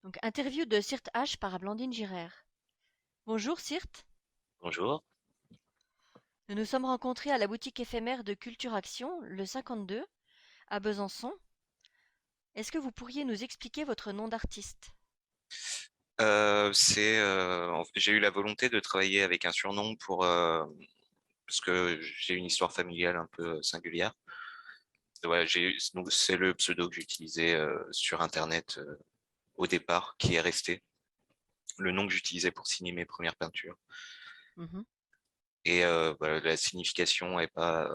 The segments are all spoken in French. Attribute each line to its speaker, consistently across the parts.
Speaker 1: Donc, interview de Sirte H par Blandine Girard. Bonjour Sirte,
Speaker 2: Bonjour.
Speaker 1: nous nous sommes rencontrés à la boutique éphémère de Culture Action, le 52, à Besançon. Est-ce que vous pourriez nous expliquer votre nom d'artiste?
Speaker 2: J'ai eu la volonté de travailler avec un surnom parce que j'ai une histoire familiale un peu singulière. Ouais, donc c'est le pseudo que j'utilisais sur Internet au départ, qui est resté. Le nom que j'utilisais pour signer mes premières peintures.
Speaker 1: Mhm.
Speaker 2: Et voilà, la signification est pas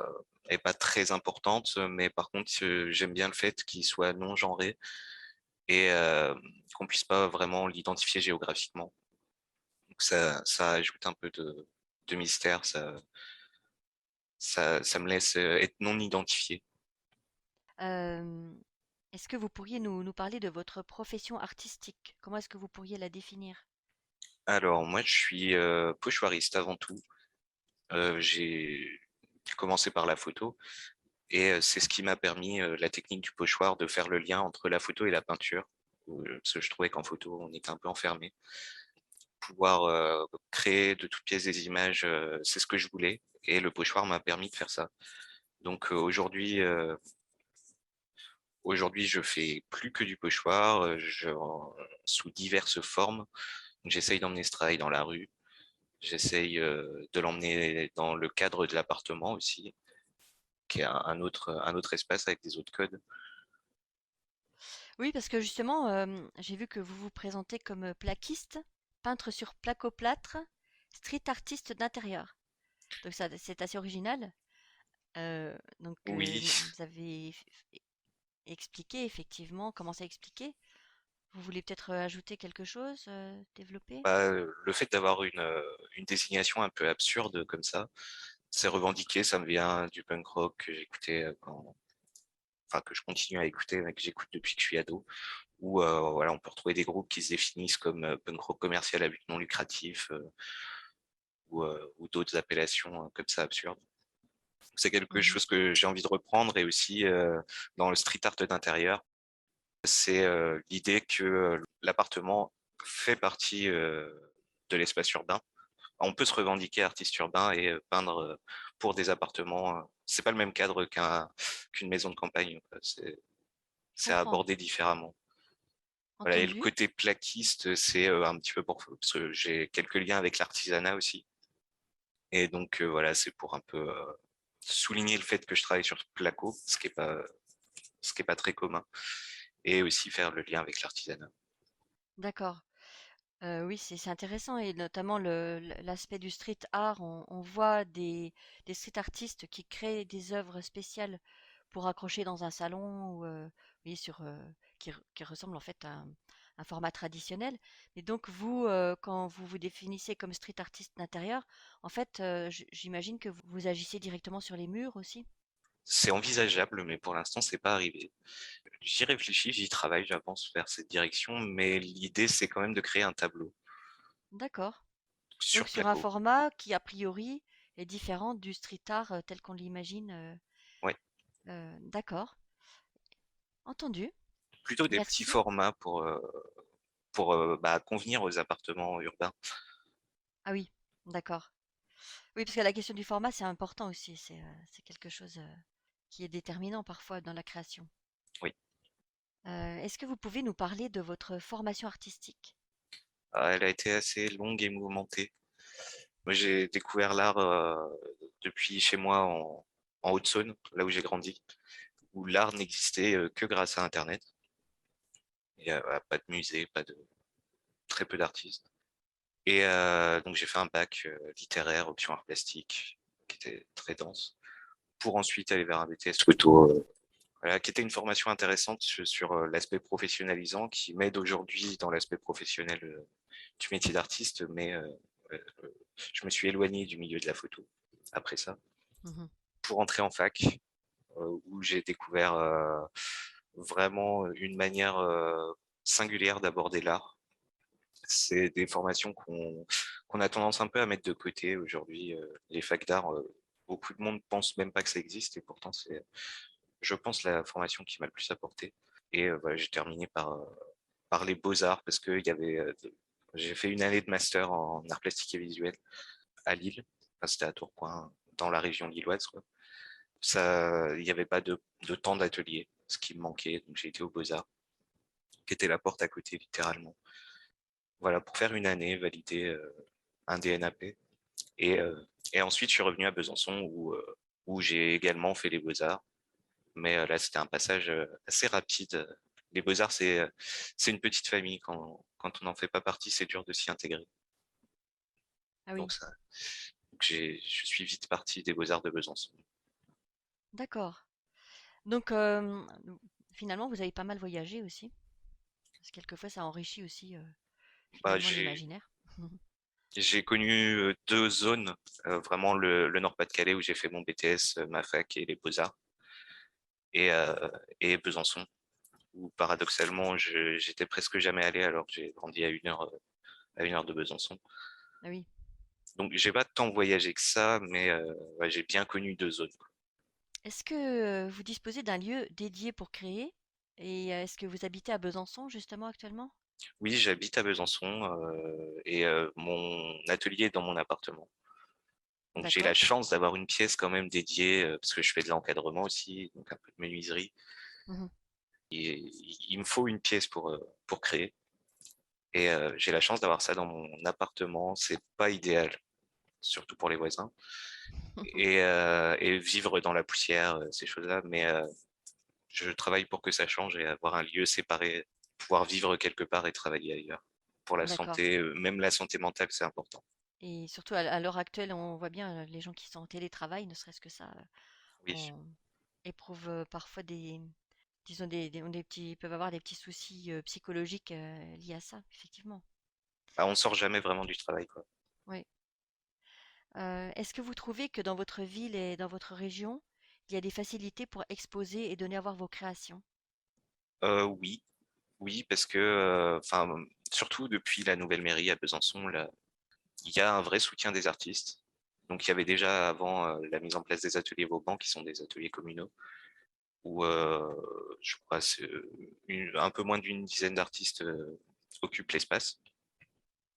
Speaker 2: très importante, mais par contre, j'aime bien le fait qu'il soit non genré et qu'on puisse pas vraiment l'identifier géographiquement. Donc ça ajoute un peu de mystère, ça me laisse être non identifié.
Speaker 1: Euh, Est-ce que vous pourriez nous parler de votre profession artistique? Comment est-ce que vous pourriez la définir?
Speaker 2: Alors, moi, je suis pochoiriste avant tout. J'ai commencé par la photo et c'est ce qui m'a permis, la technique du pochoir, de faire le lien entre la photo et la peinture. Parce que je trouvais qu'en photo, on était un peu enfermé. Pouvoir créer de toutes pièces des images, c'est ce que je voulais. Et le pochoir m'a permis de faire ça. Donc aujourd'hui, je fais plus que du pochoir, sous diverses formes. J'essaye d'emmener ce travail dans la rue. J'essaye de l'emmener dans le cadre de l'appartement aussi, qui est un autre espace avec des autres codes.
Speaker 1: Oui, parce que justement, j'ai vu que vous vous présentez comme plaquiste, peintre sur placoplâtre, street artiste d'intérieur. Donc ça, c'est assez original.
Speaker 2: Oui,
Speaker 1: Vous avez expliqué effectivement, commencé à expliquer. Vous voulez peut-être ajouter quelque chose, développer?
Speaker 2: bah, le fait d'avoir une désignation un peu absurde comme ça, c'est revendiqué, ça me vient du punk rock que j'écoutais enfin que je continue à écouter, mais que j'écoute depuis que je suis ado, où voilà, on peut retrouver des groupes qui se définissent comme punk rock commercial à but non lucratif, ou d'autres appellations comme ça absurdes. C'est quelque
Speaker 1: Mhm.
Speaker 2: chose que j'ai envie de reprendre, et aussi dans le street art d'intérieur, c'est l'idée que l'appartement fait partie de l'espace urbain. On peut se revendiquer artiste urbain et peindre pour des appartements. C'est pas le même cadre qu'une maison de campagne, quoi.
Speaker 1: Je
Speaker 2: C'est
Speaker 1: comprends.
Speaker 2: abordé différemment. Voilà, et le
Speaker 1: Entendu.
Speaker 2: côté plaquiste, c'est un petit peu parce que j'ai quelques liens avec l'artisanat aussi. Et donc voilà, c'est pour un peu souligner le fait que je travaille sur placo, ce qui est pas très commun, et aussi faire le lien avec l'artisanat.
Speaker 1: D'accord. Oui, c'est intéressant et notamment l'aspect du street art. On voit des street artistes qui créent des œuvres spéciales pour accrocher dans un salon ou oui, qui ressemblent en fait à un format traditionnel. Et donc vous, quand vous vous définissez comme street artiste d'intérieur, en fait, j'imagine que vous agissez directement sur les murs aussi.
Speaker 2: C'est envisageable, mais pour l'instant, c'est pas arrivé. J'y réfléchis, j'y travaille, j'avance vers cette direction, mais l'idée, c'est quand même de créer un tableau
Speaker 1: D'accord. Donc
Speaker 2: sur
Speaker 1: sur un
Speaker 2: placo.
Speaker 1: format qui a priori est différent du street art tel qu'on l'imagine.
Speaker 2: Ouais,
Speaker 1: D'accord. Entendu.
Speaker 2: plutôt des petits
Speaker 1: Merci.
Speaker 2: formats pour bah, convenir aux appartements urbains.
Speaker 1: Ah oui, d'accord. Oui, parce que la question du format, c'est important aussi. C'est quelque chose qui est déterminant parfois dans la création.
Speaker 2: Oui.
Speaker 1: Est-ce que vous pouvez nous parler de votre formation artistique?
Speaker 2: Elle a été assez longue et mouvementée. Moi, j'ai découvert l'art depuis chez moi en Haute-Saône, là où j'ai grandi, où l'art n'existait que grâce à Internet. Il n'y a pas de musée, très peu d'artistes. Et donc j'ai fait un bac littéraire, option art plastique, qui était très dense, pour ensuite aller vers un BTS photo, voilà, qui était une formation intéressante sur l'aspect professionnalisant, qui m'aide aujourd'hui dans l'aspect professionnel du métier d'artiste, mais euh, je me suis éloigné du milieu de la photo après ça,
Speaker 1: Mhm.
Speaker 2: pour entrer en fac, où j'ai découvert vraiment une manière singulière d'aborder l'art. C'est des formations qu'on a tendance un peu à mettre de côté aujourd'hui. Les facs d'art, beaucoup de monde pense même pas que ça existe, et pourtant c'est, je pense, la formation qui m'a le plus apporté. Et voilà, j'ai terminé par par les beaux-arts parce que j'ai fait une année de master en arts plastiques et visuels à Lille. Enfin, c'était à Tourcoing, dans la région lilloise, quoi. Il n'y avait pas de temps d'atelier, ce qui me manquait. Donc j'ai été aux Beaux-Arts, qui était la porte à côté, littéralement. Voilà, pour faire une année, valider un DNAP. Et, euh, et ensuite, je suis revenu à Besançon où j'ai également fait les Beaux-Arts. Mais là, c'était un passage assez rapide. Les Beaux-Arts, c'est une petite famille. Quand on n'en fait pas partie, c'est dur de s'y intégrer.
Speaker 1: Ah
Speaker 2: Donc,
Speaker 1: oui,
Speaker 2: ça, je suis vite parti des Beaux-Arts de Besançon.
Speaker 1: d'accord. Donc, finalement, vous avez pas mal voyagé aussi, parce que quelquefois, ça enrichit aussi,
Speaker 2: Bah,
Speaker 1: finalement, l'imaginaire.
Speaker 2: j'ai connu deux zones, vraiment le Nord-Pas-de-Calais où j'ai fait mon BTS, ma fac et les Beaux-Arts, et Besançon, où paradoxalement, j'étais presque jamais allé alors que j'ai grandi à 1 heure de Besançon.
Speaker 1: Ah oui.
Speaker 2: Donc, j'ai pas tant voyagé que ça, mais ouais, j'ai bien connu deux zones.
Speaker 1: Est-ce que vous disposez d'un lieu dédié pour créer? Et est-ce que vous habitez à Besançon, justement, actuellement?
Speaker 2: Oui, j'habite à Besançon et mon atelier est dans mon appartement. Donc j'ai la
Speaker 1: D'accord.
Speaker 2: chance d'avoir une pièce quand même dédiée parce que je fais de l'encadrement aussi, donc un peu de menuiserie.
Speaker 1: Mhm.
Speaker 2: Et il me faut une pièce pour créer. Et j'ai la chance d'avoir ça dans mon appartement. C'est pas idéal, surtout pour les voisins. Et vivre dans la poussière, ces choses-là. Mais je travaille pour que ça change et avoir un lieu séparé, pouvoir vivre quelque part et travailler ailleurs. Pour la
Speaker 1: D'accord.
Speaker 2: santé, même la santé mentale, c'est important.
Speaker 1: Et surtout à l'heure actuelle, on voit bien les gens qui sont en télétravail, ne serait-ce que ça,
Speaker 2: Oui.
Speaker 1: on éprouve parfois disons ont des petits, peuvent avoir des petits soucis psychologiques liés à ça, effectivement.
Speaker 2: Bah, on sort jamais vraiment du travail, quoi.
Speaker 1: Oui. Est-ce que vous trouvez que dans votre ville et dans votre région, il y a des facilités pour exposer et donner à voir vos créations?
Speaker 2: Oui, oui, parce que, enfin, surtout depuis la nouvelle mairie à Besançon, là, il y a un vrai soutien des artistes. Donc, il y avait déjà avant la mise en place des ateliers Vauban, qui sont des ateliers communaux, où je crois un peu moins d'une dizaine d'artistes occupent l'espace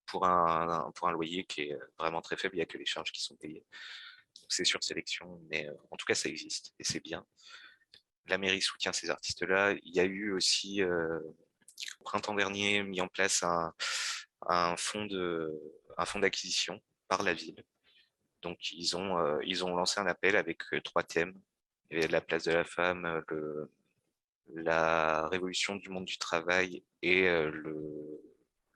Speaker 2: pour un loyer qui est vraiment très faible. Il n'y a que les charges qui sont payées. Donc, c'est sur sélection, mais en tout cas, ça existe et c'est bien. La mairie soutient ces artistes-là. Il y a eu aussi au printemps dernier mis en place un fonds un fonds d'acquisition par la ville. Donc ils ont lancé un appel avec trois thèmes. Il y avait la place de la femme, la révolution du monde du travail et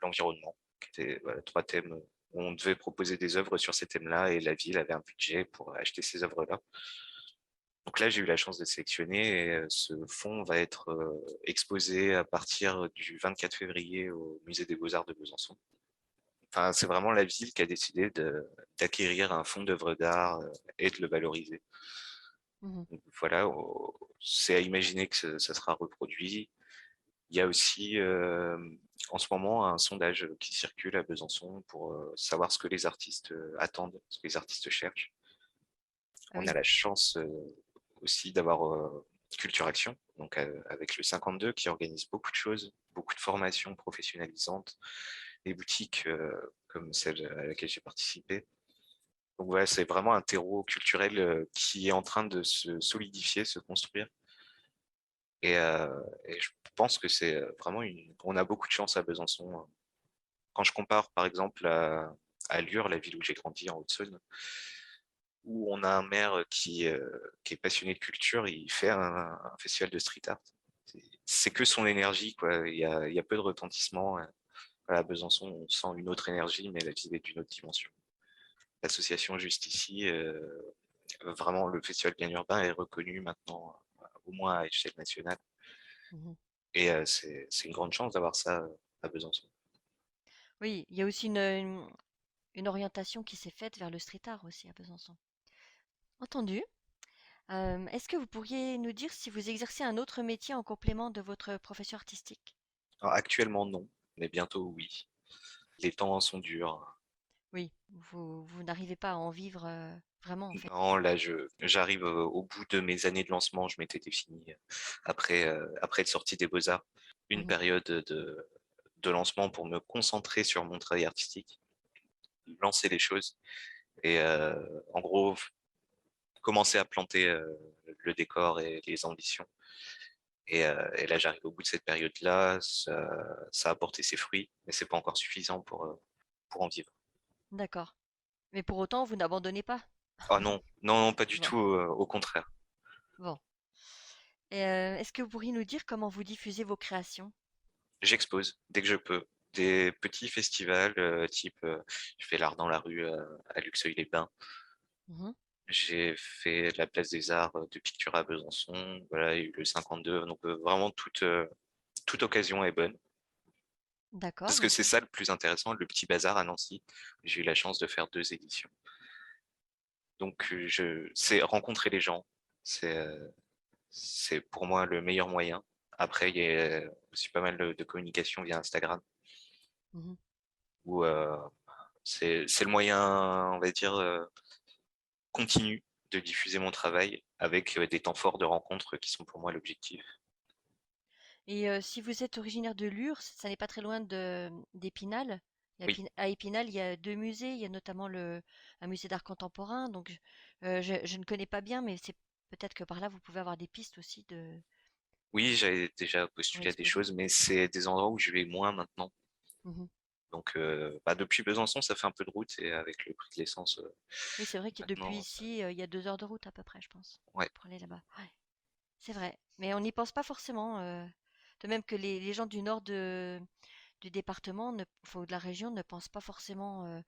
Speaker 2: l'environnement, qui étaient voilà, trois thèmes où on devait proposer des œuvres sur ces thèmes-là et la ville avait un budget pour acheter ces œuvres-là. Donc là, j'ai eu la chance de sélectionner et ce fonds va être exposé à partir du 24 février au Musée des Beaux-Arts de Besançon. Enfin, c'est vraiment la ville qui a décidé d'acquérir un fonds d'œuvres d'art et de le valoriser.
Speaker 1: Mhm.
Speaker 2: Donc voilà, c'est à imaginer que ça sera reproduit. Il y a aussi en ce moment un sondage qui circule à Besançon pour savoir ce que les artistes attendent, ce que les artistes cherchent.
Speaker 1: Ah
Speaker 2: On a
Speaker 1: oui.
Speaker 2: la chance aussi d'avoir Culture Action, donc avec le 52 qui organise beaucoup de choses, beaucoup de formations professionnalisantes, des boutiques comme celle à laquelle j'ai participé. Donc voilà, c'est vraiment un terreau culturel qui est en train de se solidifier, se construire. Et je pense que c'est vraiment on a beaucoup de chance à Besançon. Quand je compare par exemple à Lure, la ville où j'ai grandi en Haute-Saône, où on a un maire qui est passionné de culture, il fait un festival de street art. C'est que son énergie, quoi. Il y a peu de retentissement. À Besançon, on sent une autre énergie, mais la ville est d'une autre dimension. L'association juste ici, vraiment, le festival bien urbain est reconnu maintenant, au moins à échelle nationale.
Speaker 1: Mhm.
Speaker 2: Et c'est une grande chance d'avoir ça à Besançon.
Speaker 1: Oui, il y a aussi une orientation qui s'est faite vers le street art aussi à Besançon. Entendu. Est-ce que vous pourriez nous dire si vous exercez un autre métier en complément de votre profession artistique?
Speaker 2: Alors, actuellement, non, mais bientôt, oui. Les temps sont durs.
Speaker 1: Oui, vous n'arrivez pas à en vivre vraiment en fait.
Speaker 2: Non, là, j'arrive au bout de mes années de lancement. Je m'étais défini après être sorti des Beaux-Arts une
Speaker 1: Mhm.
Speaker 2: période de lancement pour me concentrer sur mon travail artistique, lancer les choses et en gros commencer à planter le décor et les ambitions. Et là, j'arrive au bout de cette période-là, ça a porté ses fruits, mais c'est pas encore suffisant pour en vivre.
Speaker 1: D'accord. Mais pour autant, vous n'abandonnez pas?
Speaker 2: Ah non, non, non, pas du
Speaker 1: Bon,
Speaker 2: tout, au contraire.
Speaker 1: bon. Et, est-ce que vous pourriez nous dire comment vous diffusez vos créations?
Speaker 2: J'expose dès que je peux. Des petits festivals, type, je fais l'art dans la rue à Luxeuil-les-Bains.
Speaker 1: Mhm.
Speaker 2: J'ai fait la place des arts de picture à Besançon. Voilà, il y a eu le 52. Donc vraiment toute occasion est bonne. Parce que
Speaker 1: D'accord.
Speaker 2: c'est ça le plus intéressant, le petit bazar à Nancy. J'ai eu la chance de faire 2 éditions. Donc c'est rencontrer les gens. C'est c'est pour moi le meilleur moyen. Après, il y a aussi pas mal de communication via Instagram
Speaker 1: Mhm.
Speaker 2: où c'est le moyen, on va dire, continu de diffuser mon travail avec des temps forts de rencontres qui sont pour moi l'objectif.
Speaker 1: Et si vous êtes originaire de Lure, ça n'est pas très loin d'Épinal.
Speaker 2: Oui,
Speaker 1: À Épinal, il y a deux musées. Il y a notamment un musée d'art contemporain. Donc, je ne connais pas bien, mais c'est peut-être que par là, vous pouvez avoir des pistes aussi
Speaker 2: oui, j'avais déjà
Speaker 1: pour
Speaker 2: postulé à des
Speaker 1: exposer.
Speaker 2: choses, mais c'est des endroits où je vais moins maintenant.
Speaker 1: Mhm.
Speaker 2: Donc, bah, depuis Besançon, ça fait un peu de route et avec le prix de l'essence,
Speaker 1: Oui, c'est vrai que depuis
Speaker 2: maintenant,
Speaker 1: ici, il y a 2 heures de route à peu près, je pense,
Speaker 2: ouais.
Speaker 1: pour aller là-bas. Ouais, c'est vrai. Mais on n'y pense pas forcément. De même que les gens du nord du département, enfin, ou de la région, ne pensent pas forcément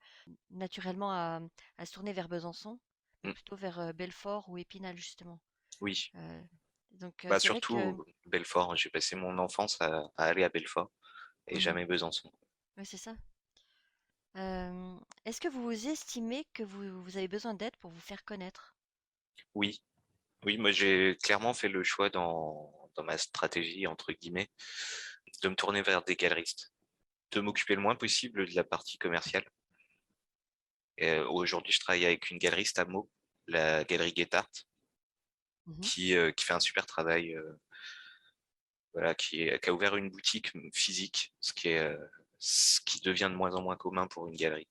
Speaker 1: naturellement à se tourner vers Besançon, mais
Speaker 2: Mm,
Speaker 1: plutôt vers Belfort ou Épinal, justement.
Speaker 2: oui,
Speaker 1: Euh, donc,
Speaker 2: bah
Speaker 1: c'est vrai que,
Speaker 2: surtout Belfort. J'ai passé mon enfance à aller à Belfort et
Speaker 1: mhm,
Speaker 2: jamais Besançon.
Speaker 1: ouais, c'est ça. Est-ce que vous estimez que vous avez besoin d'aide pour vous faire connaître?
Speaker 2: Oui, oui, moi j'ai clairement fait le choix dans ma stratégie, entre guillemets, de me tourner vers des galeristes, de m'occuper le moins possible de la partie commerciale. Et, aujourd'hui, je travaille avec une galeriste à Meaux, la galerie Guettard,
Speaker 1: Mhm.
Speaker 2: qui fait un super travail, voilà, qui a ouvert une boutique physique, ce qui devient de moins en moins commun pour une galerie.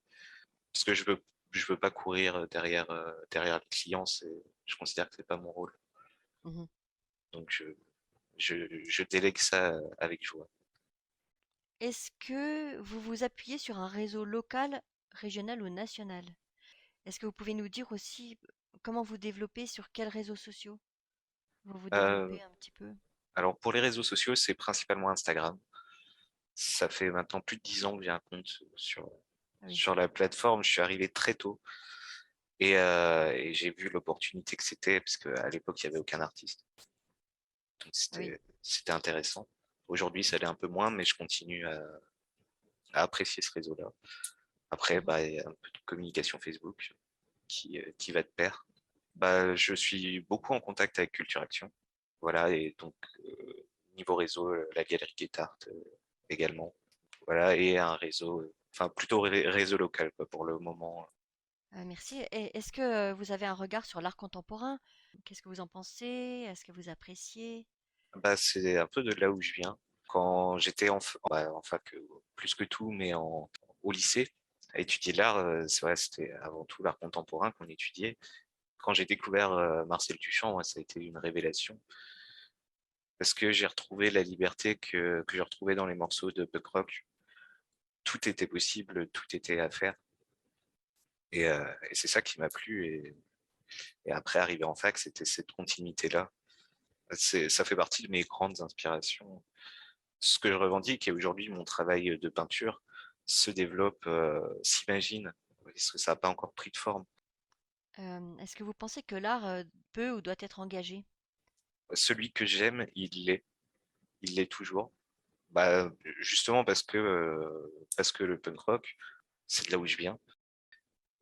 Speaker 2: Parce que je veux pas courir derrière les clients, je considère que c'est pas mon rôle.
Speaker 1: Mhm.
Speaker 2: Donc je délègue ça avec joie.
Speaker 1: Est-ce que vous vous appuyez sur un réseau local, régional ou national? Est-ce que vous pouvez nous dire aussi comment vous développez, sur quels réseaux sociaux vous vous
Speaker 2: Euh,
Speaker 1: développez un petit peu?
Speaker 2: alors pour les réseaux sociaux, c'est principalement Instagram. Ça fait maintenant plus de 10 ans que j'ai un compte
Speaker 1: Ah oui,
Speaker 2: sur la plateforme. Je suis arrivé très tôt et j'ai vu l'opportunité que c'était, parce qu'à l'époque, il n'y avait aucun artiste. Donc
Speaker 1: ah oui.
Speaker 2: c'était intéressant. Aujourd'hui, ça l'est un peu moins, mais je continue à apprécier ce réseau-là. Après,
Speaker 1: Mhm.
Speaker 2: bah, il y a un peu de communication Facebook qui va de pair. Bah, je suis beaucoup en contact avec Culture Action. Voilà, et donc niveau réseau, la galerie Guettard également. Voilà, et un réseau, enfin plutôt réseau local quoi, pour le moment.
Speaker 1: Merci. Et est-ce que vous avez un regard sur l'art contemporain? Qu'est-ce que vous en pensez? Est-ce que vous appréciez?
Speaker 2: Bah, c'est un peu de là où je viens. Quand j'étais en fac, plus que tout, mais au lycée, à étudier l'art, c'est vrai, c'était avant tout l'art contemporain qu'on étudiait. Quand j'ai découvert Marcel Duchamp, moi, ça a été une révélation parce que j'ai retrouvé la liberté que je retrouvais dans les morceaux de punk rock. Tout était possible, tout était à faire. Et c'est ça qui m'a plu. Et après, arrivé en fac, c'était cette continuité-là. Ça fait partie de mes grandes inspirations. Ce que je revendique et aujourd'hui, mon travail de peinture se développe, s'imagine, parce que ça n'a pas encore pris de forme.
Speaker 1: Est-ce que vous pensez que l'art peut ou doit être engagé?
Speaker 2: Celui que j'aime, il l'est toujours. Bah, justement parce que le punk rock, c'est de là où je viens.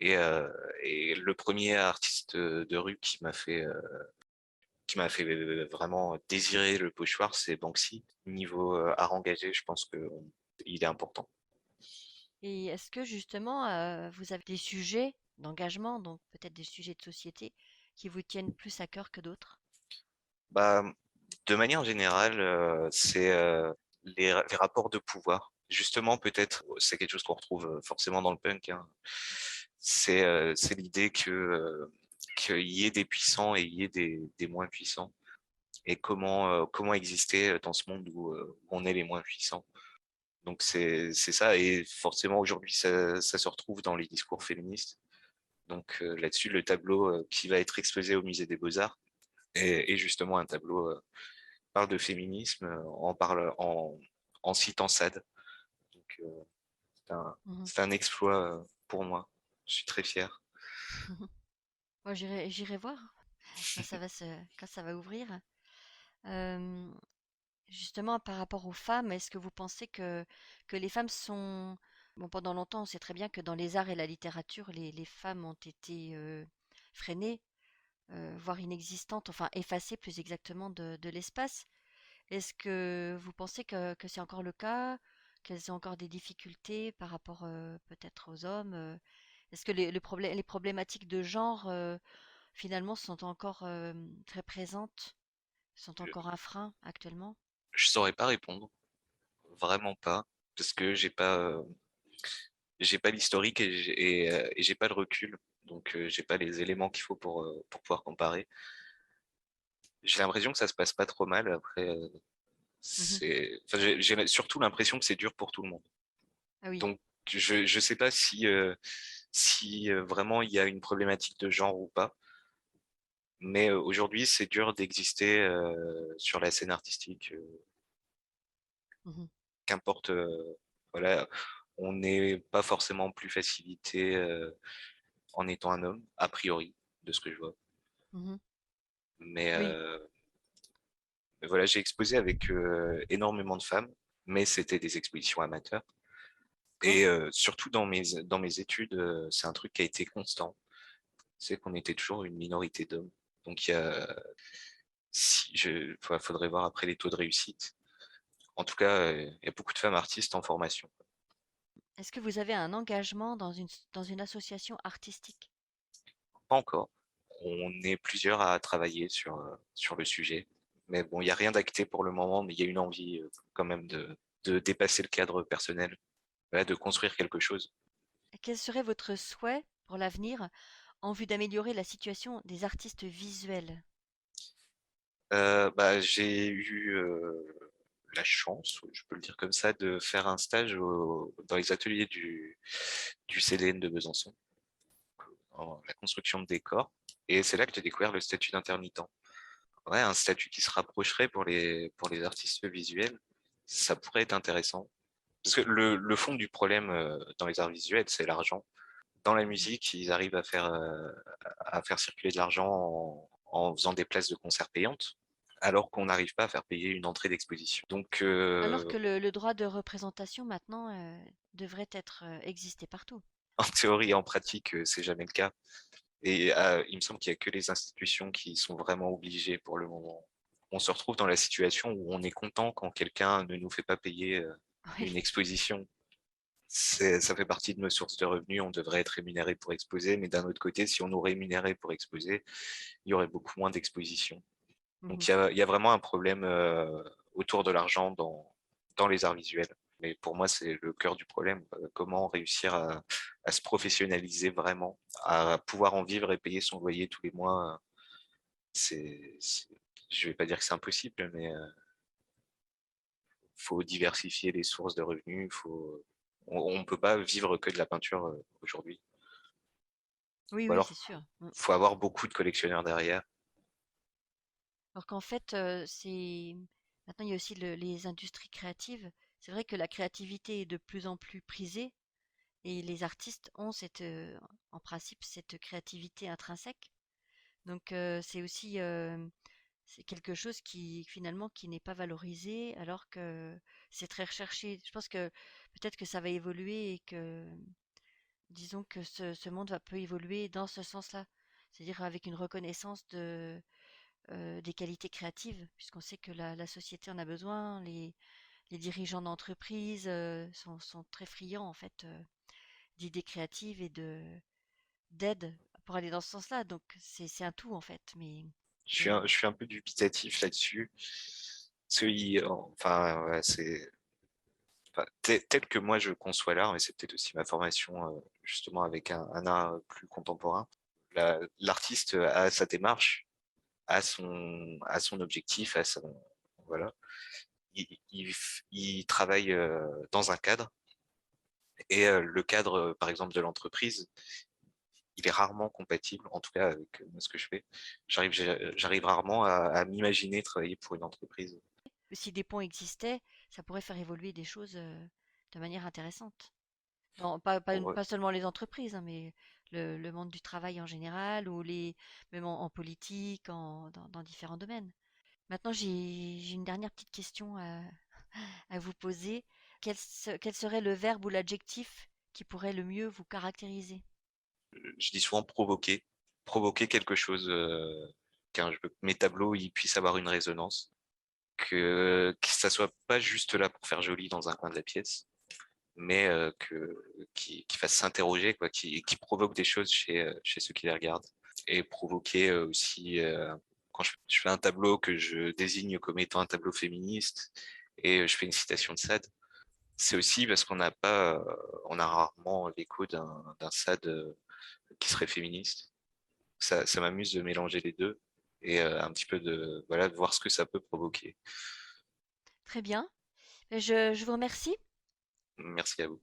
Speaker 2: Et, euh, et le premier artiste de rue qui m'a fait vraiment désirer le pochoir, c'est Banksy. Niveau art engagé, je pense que il est important.
Speaker 1: Et est-ce que justement vous avez des sujets d'engagement, donc peut-être des sujets de société, qui vous tiennent plus à cœur que d'autres?
Speaker 2: Bah, de manière générale, c'est les rapports de pouvoir. Justement, peut-être, c'est quelque chose qu'on retrouve forcément dans le punk, hein. C'est l'idée que qu'il y ait des puissants et il y ait des moins puissants. Et comment exister dans ce monde où on est les moins puissants. Donc c'est ça, et forcément aujourd'hui ça se retrouve dans les discours féministes. Donc là-dessus, le tableau qui va être exposé au musée des Beaux-Arts est justement un tableau parle de féminisme, en citant Sade. Donc
Speaker 1: Mhm.
Speaker 2: c'est un exploit pour moi. Je suis très fier.
Speaker 1: Moi, j'irai voir quand quand ça va ouvrir. Euh, Justement, par rapport aux femmes, est-ce que vous pensez que les femmes sont... Bon, pendant longtemps, on sait très bien que dans les arts et la littérature, les femmes ont été freinées, voire inexistantes, enfin effacées plus exactement de l'espace. Est-ce que vous pensez que c'est encore le cas, qu'elles ont encore des difficultés par rapport peut-être aux hommes? Est-ce que les problématiques de genre, finalement, sont encore très présentes, sont
Speaker 2: Je,
Speaker 1: encore un frein actuellement?
Speaker 2: je saurais pas répondre, vraiment pas, parce que j'ai pas l'historique et j'ai pas le recul, donc j'ai pas les éléments qu'il faut pour pouvoir comparer. J'ai l'impression que ça se passe pas trop mal. Après,
Speaker 1: Mhm.
Speaker 2: enfin, j'ai surtout l'impression que c'est dur pour tout le monde.
Speaker 1: Ah oui.
Speaker 2: Donc, je sais pas si vraiment il y a une problématique de genre ou pas. Mais aujourd'hui, c'est dur d'exister sur la scène artistique.
Speaker 1: Mhm.
Speaker 2: Qu'importe, voilà, on n'est pas forcément plus facilité en étant un homme, a priori, de ce que je vois.
Speaker 1: Mhm.
Speaker 2: Mais,
Speaker 1: Oui.
Speaker 2: voilà, j'ai exposé avec énormément de femmes, mais c'était des expositions amateurs.
Speaker 1: D'accord.
Speaker 2: Et surtout dans mes études, c'est un truc qui a été constant. C'est qu'on était toujours une minorité d'hommes. Donc, faudrait voir après les taux de réussite. En tout cas, il y a beaucoup de femmes artistes en formation.
Speaker 1: Est-ce que vous avez un engagement dans une association artistique?
Speaker 2: Pas encore. On est plusieurs à travailler sur le sujet. Mais bon, il n'y a rien d'acté pour le moment, mais il y a une envie quand même de dépasser le cadre personnel, voilà, de construire quelque chose.
Speaker 1: Quel serait votre souhait pour l'avenir en vue d'améliorer la situation des artistes visuels?
Speaker 2: Bah, j'ai eu la chance, je peux le dire comme ça, de faire un stage dans les ateliers du CDN de Besançon, en la construction de décors. Et c'est là que j'ai découvert le statut d'intermittent. Ouais, un statut qui se rapprocherait pour les artistes visuels, ça pourrait être intéressant. Parce que le fond du problème dans les arts visuels, c'est l'argent. Dans la
Speaker 1: Mhm.
Speaker 2: musique, ils arrivent à faire circuler de l'argent en faisant des places de concert payantes, alors qu'on n'arrive pas à faire payer une entrée d'exposition. Donc,
Speaker 1: Alors que le droit de représentation maintenant devrait être exister partout.
Speaker 2: en théorie et en pratique, c'est jamais le cas. Et il me semble qu'il n'y a que les institutions qui sont vraiment obligées pour le moment. On se retrouve dans la situation où on est content quand quelqu'un ne nous fait pas payer
Speaker 1: Oui.
Speaker 2: une exposition. Ça fait partie de nos sources de revenus, on devrait être rémunéré pour exposer, mais d'un autre côté, si on nous rémunérait pour exposer, il y aurait beaucoup moins d'expositions. Donc
Speaker 1: Mhm.
Speaker 2: il y a vraiment un problème autour de l'argent dans les arts visuels. Mais pour moi, c'est le cœur du problème. Comment réussir à se professionnaliser vraiment, à pouvoir en vivre et payer son loyer tous les mois. Je vais pas dire que c'est impossible, mais faut diversifier les sources de revenus. On ne peut pas vivre que de la peinture aujourd'hui.
Speaker 1: Oui,
Speaker 2: Ou
Speaker 1: oui,
Speaker 2: alors,
Speaker 1: c'est sûr. Mm.
Speaker 2: faut avoir beaucoup de collectionneurs derrière.
Speaker 1: Alors qu'en fait, c'est maintenant il y a aussi les industries créatives. C'est vrai que la créativité est de plus en plus prisée et les artistes ont en principe cette créativité intrinsèque. Donc c'est aussi c'est quelque chose qui finalement qui n'est pas valorisé alors que c'est très recherché. Je pense que peut-être que ça va évoluer et que disons que ce monde peut évoluer dans ce sens-là, c'est-à-dire avec une reconnaissance des qualités créatives, puisqu'on sait que la société en a besoin, les dirigeants d'entreprise sont très friands en fait d'idées créatives et d'aide pour aller dans ce sens-là. Donc c'est un tout en fait. Mais
Speaker 2: Je suis un peu dubitatif là-dessus. Enfin, ouais, enfin, tel que moi je conçois l'art, mais c'est peut-être aussi ma formation justement avec un art plus contemporain. L'artiste a sa démarche, a son objectif, voilà. Il travaille dans un cadre et le cadre, par exemple, de l'entreprise, il est rarement compatible, en tout cas avec moi, ce que je fais. J'arrive rarement à m'imaginer travailler pour une entreprise.
Speaker 1: Si des ponts existaient, ça pourrait faire évoluer des choses de manière intéressante.
Speaker 2: Ouais.
Speaker 1: Pas seulement les entreprises, hein, mais le monde du travail en général, ou même en politique, dans différents domaines. Maintenant, j'ai une dernière petite question à vous poser. Quel serait le verbe ou l'adjectif qui pourrait le mieux vous caractériser?
Speaker 2: Je dis souvent provoquer quelque chose, qu'un jeu, que mes tableaux ils puissent avoir une résonance, que ça soit pas juste là pour faire joli dans un coin de la pièce, mais qui fasse s'interroger, quoi, qui provoque des choses chez ceux qui les regardent. Et provoquer aussi, quand je fais un tableau que je désigne comme étant un tableau féministe et je fais une citation de Sade, c'est aussi parce on a rarement l'écho d'un Sade qui serait féministe. Ça m'amuse de mélanger les deux et un petit peu voilà, de voir ce que ça peut provoquer.
Speaker 1: Très bien. Je vous remercie.
Speaker 2: Merci à vous.